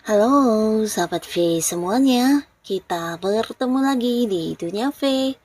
Halo, sahabat V semuanya. Kita bertemu lagi di Dunia V.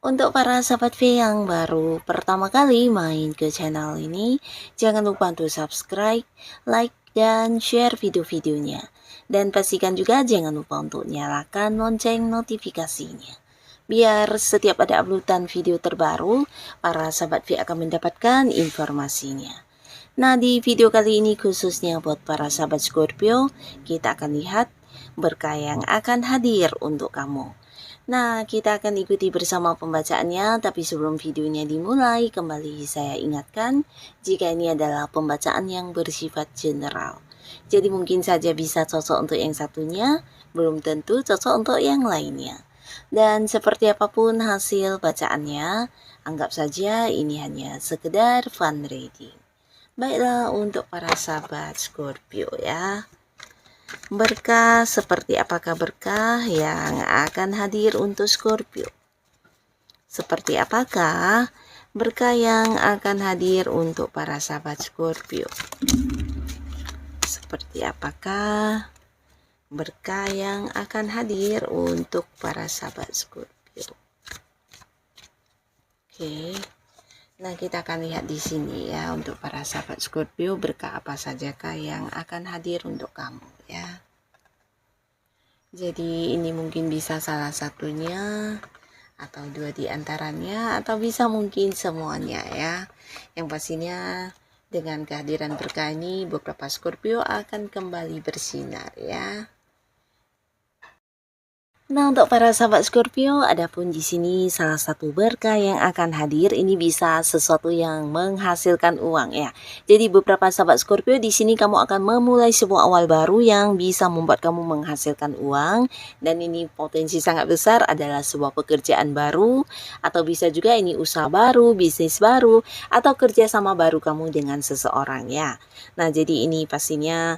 Untuk para sahabat V yang baru pertama kali main ke channel ini, jangan lupa untuk subscribe, like, dan share video-videonya. Dan pastikan juga jangan lupa untuk nyalakan lonceng notifikasinya. Biar setiap ada uploadan video terbaru, para sahabat V akan mendapatkan informasinya. Nah, di video kali ini khususnya buat para sahabat Scorpio, kita akan lihat berkah yang akan hadir untuk kamu. Nah, kita akan ikuti bersama pembacaannya, tapi sebelum videonya dimulai, kembali saya ingatkan, jika ini adalah pembacaan yang bersifat general. Jadi mungkin saja bisa cocok untuk yang satunya, belum tentu cocok untuk yang lainnya. Dan seperti apapun hasil bacaannya, anggap saja ini hanya sekedar fun reading. Baiklah, untuk para sahabat Scorpio ya. Berkah seperti apakah berkah yang akan hadir untuk Scorpio? Seperti apakah berkah yang akan hadir untuk para sahabat Scorpio? Seperti apakah berkah yang akan hadir untuk para sahabat Scorpio? Oke. Nah, kita akan lihat di sini ya, untuk para sahabat Scorpio, berkah apa sajakah yang akan hadir untuk kamu ya. Jadi ini mungkin bisa salah satunya atau dua di antaranya, atau bisa mungkin semuanya ya. Yang pastinya dengan kehadiran berkah ini, beberapa Scorpio akan kembali bersinar ya. Nah, untuk para sahabat Scorpio, adapun di sini salah satu berkah yang akan hadir ini bisa sesuatu yang menghasilkan uang ya. Jadi beberapa sahabat Scorpio, di sini kamu akan memulai sebuah awal baru yang bisa membuat kamu menghasilkan uang, dan ini potensi sangat besar adalah sebuah pekerjaan baru, atau bisa juga ini usaha baru, bisnis baru, atau kerjasama baru kamu dengan seseorang ya. Nah, jadi ini pastinya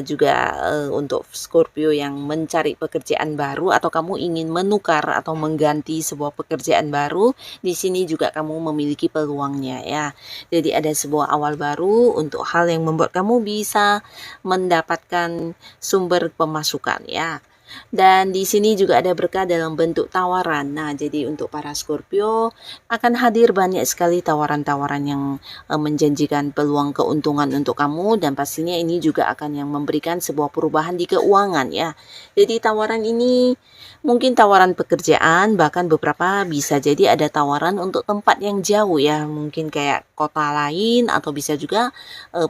juga untuk Scorpio yang mencari pekerjaan baru, atau kamu ingin menukar atau mengganti sebuah pekerjaan baru, di sini juga kamu memiliki peluangnya ya. Jadi ada sebuah awal baru untuk hal yang membuat kamu bisa mendapatkan sumber pemasukan ya. Dan di sini juga ada berkah dalam bentuk tawaran. Nah, jadi untuk para Scorpio akan hadir banyak sekali tawaran-tawaran yang menjanjikan peluang keuntungan untuk kamu, dan pastinya ini juga akan yang memberikan sebuah perubahan di keuangan ya. Jadi tawaran ini mungkin tawaran pekerjaan, bahkan beberapa bisa jadi ada tawaran untuk tempat yang jauh ya, mungkin kayak kota lain, atau bisa juga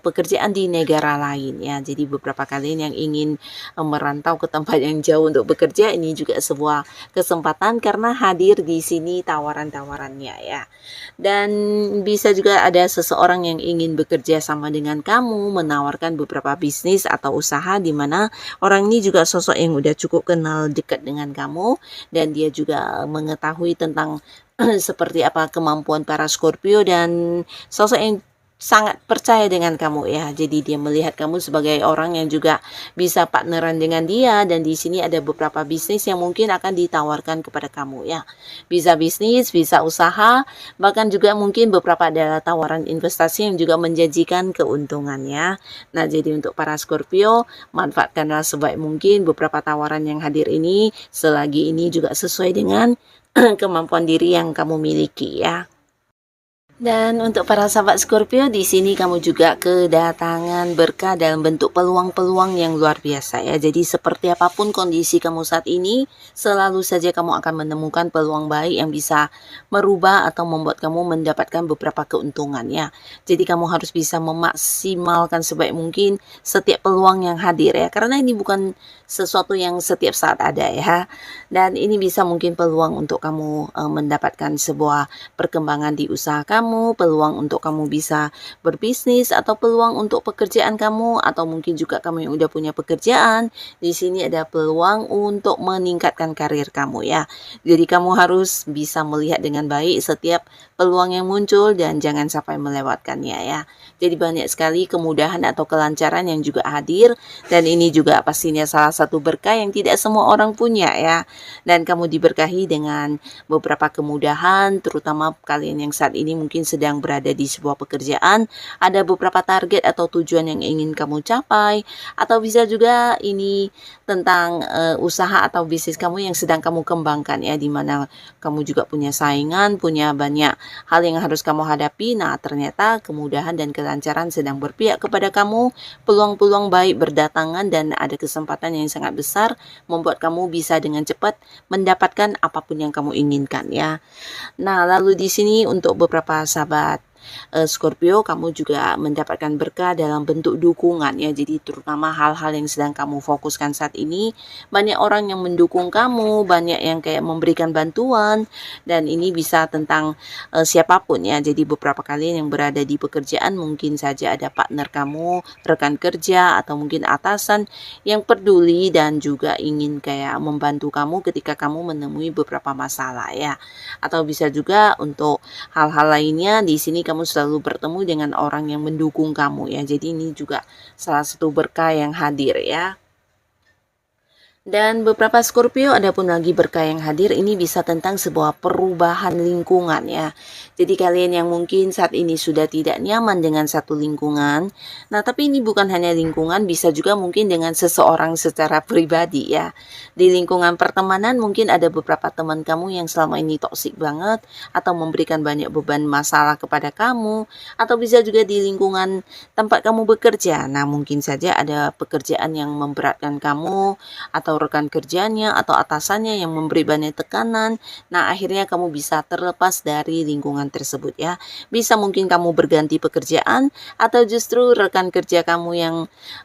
pekerjaan di negara lain ya. Jadi beberapa kalian yang ingin merantau ke tempat yang jauh untuk bekerja, ini juga sebuah kesempatan karena hadir di sini tawaran-tawarannya ya. Dan bisa juga ada seseorang yang ingin bekerja sama dengan kamu, menawarkan beberapa bisnis atau usaha, di mana orang ini juga sosok yang udah cukup kenal dekat dengan kamu, dan dia juga mengetahui tentang seperti apa kemampuan para Scorpio, dan sosok yang sangat percaya dengan kamu ya. Jadi dia melihat kamu sebagai orang yang juga bisa partneran dengan dia, dan di sini ada beberapa bisnis yang mungkin akan ditawarkan kepada kamu ya. Bisa bisnis, bisa usaha, bahkan juga mungkin beberapa adalah tawaran investasi yang juga menjanjikan keuntungannya. Nah, jadi untuk para Scorpio, manfaatkanlah sebaik mungkin beberapa tawaran yang hadir ini, selagi ini juga sesuai dengan kemampuan diri yang kamu miliki ya. Dan untuk para sahabat Scorpio, di sini kamu juga kedatangan berkah dalam bentuk peluang-peluang yang luar biasa ya. Jadi seperti apapun kondisi kamu saat ini, selalu saja kamu akan menemukan peluang baik yang bisa merubah atau membuat kamu mendapatkan beberapa keuntungan ya. Jadi kamu harus bisa memaksimalkan sebaik mungkin setiap peluang yang hadir ya. Karena ini bukan sesuatu yang setiap saat ada ya. Dan ini bisa mungkin peluang untuk kamu mendapatkan sebuah perkembangan di usaha kamu, peluang untuk kamu bisa berbisnis, atau peluang untuk pekerjaan kamu, atau mungkin juga kamu yang udah punya pekerjaan. Di sini ada peluang untuk meningkatkan karir kamu ya. Jadi kamu harus bisa melihat dengan baik setiap peluang yang muncul dan jangan sampai melewatkannya ya. Jadi banyak sekali kemudahan atau kelancaran yang juga hadir, dan ini juga pastinya salah satu berkah yang tidak semua orang punya ya. Dan kamu diberkahi dengan beberapa kemudahan, terutama kalian yang saat ini mungkin mungkin sedang berada di sebuah pekerjaan, ada beberapa target atau tujuan yang ingin kamu capai, atau bisa juga ini tentang usaha atau bisnis kamu yang sedang kamu kembangkan ya, di mana kamu juga punya saingan, punya banyak hal yang harus kamu hadapi. Nah, ternyata kemudahan dan kelancaran sedang berpihak kepada kamu, peluang-peluang baik berdatangan dan ada kesempatan yang sangat besar membuat kamu bisa dengan cepat mendapatkan apapun yang kamu inginkan ya. Nah, lalu di sini untuk beberapa sahabat Scorpio, kamu juga mendapatkan berkah dalam bentuk dukungan ya. Jadi terutama hal-hal yang sedang kamu fokuskan saat ini, banyak orang yang mendukung kamu, banyak yang kayak memberikan bantuan, dan ini bisa tentang siapapun ya. Jadi beberapa kalian yang berada di pekerjaan mungkin saja ada partner kamu, rekan kerja, atau mungkin atasan yang peduli dan juga ingin kayak membantu kamu ketika kamu menemui beberapa masalah ya. Atau bisa juga untuk hal-hal lainnya, di sini kamu selalu bertemu dengan orang yang mendukung kamu ya. Jadi ini juga salah satu berkah yang hadir ya. Dan beberapa Scorpio ada pun lagi berkah yang hadir, ini bisa tentang sebuah perubahan lingkungan ya. Jadi kalian yang mungkin saat ini sudah tidak nyaman dengan satu lingkungan, nah tapi ini bukan hanya lingkungan, bisa juga mungkin dengan seseorang secara pribadi ya. Di lingkungan pertemanan mungkin ada beberapa teman kamu yang selama ini toksik banget, atau memberikan banyak beban masalah kepada kamu, atau bisa juga di lingkungan tempat kamu bekerja. Nah mungkin saja ada pekerjaan yang memberatkan kamu, atau rekan kerjanya atau atasannya yang memberi banyak tekanan. Nah, akhirnya kamu bisa terlepas dari lingkungan tersebut ya. Bisa mungkin kamu berganti pekerjaan, atau justru rekan kerja kamu yang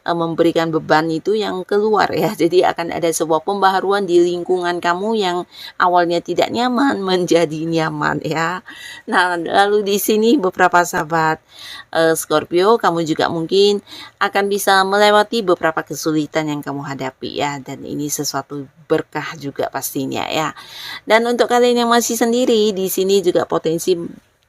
memberikan beban itu yang keluar ya. Jadi akan ada sebuah pembaharuan di lingkungan kamu yang awalnya tidak nyaman menjadi nyaman ya. Nah, lalu di sini beberapa sahabat Scorpio, kamu juga mungkin akan bisa melewati beberapa kesulitan yang kamu hadapi ya, dan ini sesuatu berkah juga pastinya ya. Dan untuk kalian yang masih sendiri, di sini juga potensi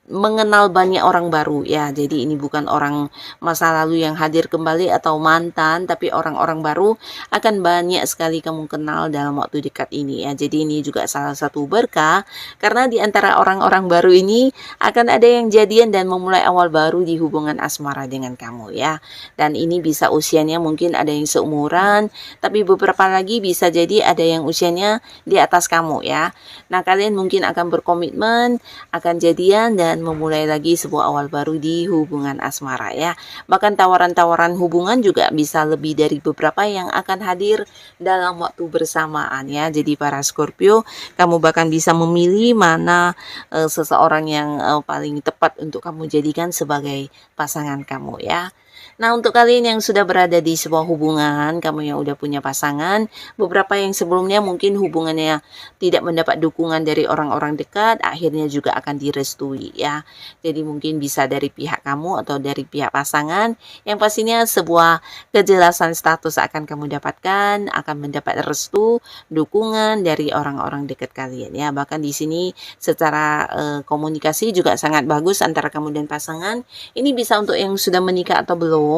mengenal banyak orang baru ya. Jadi ini bukan orang masa lalu yang hadir kembali atau mantan, tapi orang-orang baru akan banyak sekali kamu kenal dalam waktu dekat ini ya. Jadi ini juga salah satu berkah, karena di antara orang-orang baru ini akan ada yang jadian dan memulai awal baru di hubungan asmara dengan kamu ya. Dan ini bisa usianya mungkin ada yang seumuran, tapi beberapa lagi bisa jadi ada yang usianya di atas kamu ya. Nah, kalian mungkin akan berkomitmen, akan jadian dan memulai lagi sebuah awal baru di hubungan asmara ya. Bahkan tawaran-tawaran hubungan juga bisa lebih dari beberapa yang akan hadir dalam waktu bersamaan ya. Jadi para Scorpio, kamu bahkan bisa memilih mana seseorang yang paling tepat untuk kamu jadikan sebagai pasangan kamu ya. Nah, untuk kalian yang sudah berada di sebuah hubungan, kamu yang udah punya pasangan, beberapa yang sebelumnya mungkin hubungannya tidak mendapat dukungan dari orang-orang dekat, akhirnya juga akan direstui ya. Jadi mungkin bisa dari pihak kamu atau dari pihak pasangan, yang pastinya sebuah kejelasan status akan kamu dapatkan, akan mendapat restu, dukungan dari orang-orang dekat kalian ya. Bahkan di sini secara komunikasi juga sangat bagus antara kamu dan pasangan. Ini bisa untuk yang sudah menikah atau belum,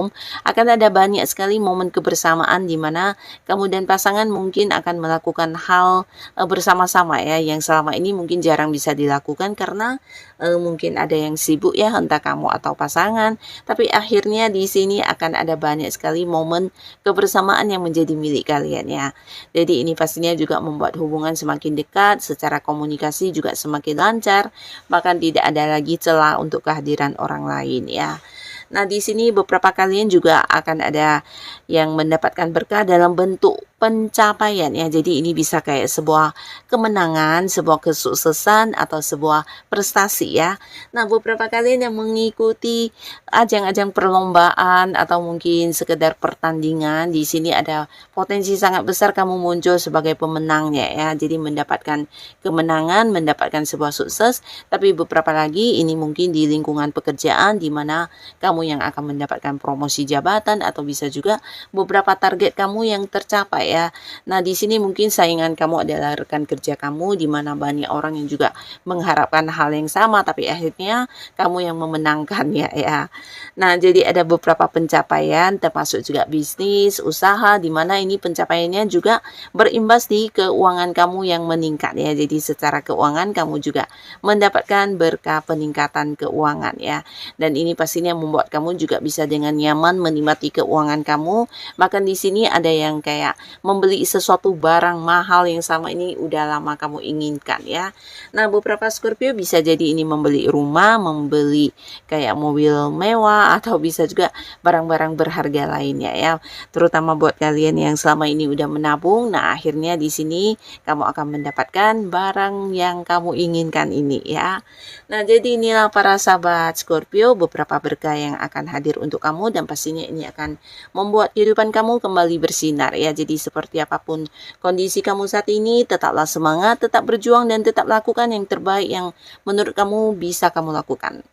akan ada banyak sekali momen kebersamaan di mana kamu dan pasangan mungkin akan melakukan hal bersama-sama ya, yang selama ini mungkin jarang bisa dilakukan karena mungkin ada yang sibuk ya, entah kamu atau pasangan, tapi akhirnya di sini akan ada banyak sekali momen kebersamaan yang menjadi milik kalian ya. Jadi ini pastinya juga membuat hubungan semakin dekat, secara komunikasi juga semakin lancar, bahkan tidak ada lagi celah untuk kehadiran orang lain ya. Nah, di sini beberapa kalian juga akan ada yang mendapatkan berkah dalam bentuk pencapaian ya. Jadi ini bisa kayak sebuah kemenangan, sebuah kesuksesan, atau sebuah prestasi ya. Nah, beberapa kalian yang mengikuti ajang-ajang perlombaan atau mungkin sekedar pertandingan, di sini ada potensi sangat besar kamu muncul sebagai pemenangnya ya. Jadi mendapatkan kemenangan, mendapatkan sebuah sukses, tapi beberapa lagi ini mungkin di lingkungan pekerjaan di mana kamu yang akan mendapatkan promosi jabatan, atau bisa juga beberapa target kamu yang tercapai ya. Nah, di sini mungkin saingan kamu adalah rekan kerja kamu, di mana banyak orang yang juga mengharapkan hal yang sama, tapi akhirnya kamu yang memenangkan ya. Nah, jadi ada beberapa pencapaian termasuk juga bisnis, usaha, di mana ini pencapaiannya juga berimbas di keuangan kamu yang meningkat ya. Jadi secara keuangan kamu juga mendapatkan berkah peningkatan keuangan ya. Dan ini pastinya membuat kamu juga bisa dengan nyaman menikmati keuangan kamu. Bahkan di sini ada yang kayak membeli sesuatu barang mahal yang sama ini udah lama kamu inginkan ya. Nah, beberapa Scorpio bisa jadi ini membeli rumah, membeli kayak mobil mewah, atau bisa juga barang-barang berharga lainnya ya. Terutama buat kalian yang selama ini udah menabung, nah akhirnya di sini kamu akan mendapatkan barang yang kamu inginkan ini ya. Nah, jadi inilah para sahabat Scorpio beberapa berkah yang akan hadir untuk kamu, dan pastinya ini akan membuat kehidupan kamu kembali bersinar ya. Jadi seperti apapun kondisi kamu saat ini, tetaplah semangat, tetap berjuang, dan tetap lakukan yang terbaik yang menurut kamu bisa kamu lakukan.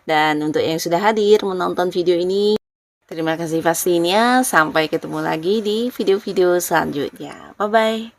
Dan untuk yang sudah hadir menonton video ini, terima kasih pastinya. Sampai ketemu lagi di video-video selanjutnya. Bye-bye.